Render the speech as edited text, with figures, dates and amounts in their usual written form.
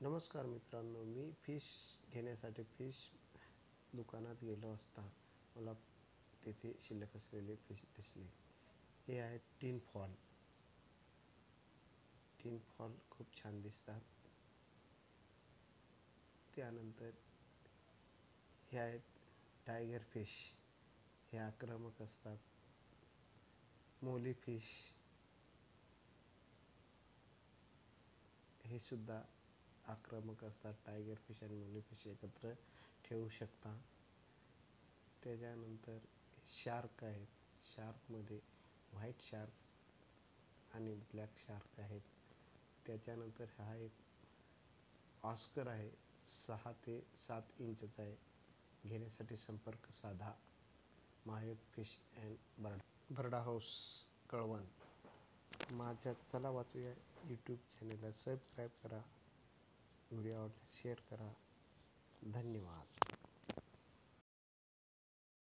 नमस्कार मित्रांनो, मी फिश घेण्यासाठी फिश दुकानात गेलो असता मला तेथे शिल्लक असलेले फिश दिसले. हे आहेत टीन फॉल. टीन फॉल खूप छान दिसतात. त्यानंतर हे आहेत टायगर फिश. हे आक्रमक असतात. मोली फिश हे सुद्धा आक्रमक असतात. टायगर फिश आणि मोली फिश एकत्र ठेवू शकता. त्याच्यानंतर शार्क आहेत. शार्कमध्ये व्हाईट शार्क आणि ब्लॅक शार्क आहेत. त्याच्यानंतर हा एक ऑस्कर आहे. 6 ते 7 इंचचा आहे. घेण्यासाठी संपर्क साधा. महायोग फिश अँड बर्डा हाऊस, कळवण. माझ्या चला वाचूया यूट्यूब चॅनलला सबस्क्राईब करा. व्हिडिओ आवडल्यास शेअर करा. धन्यवाद.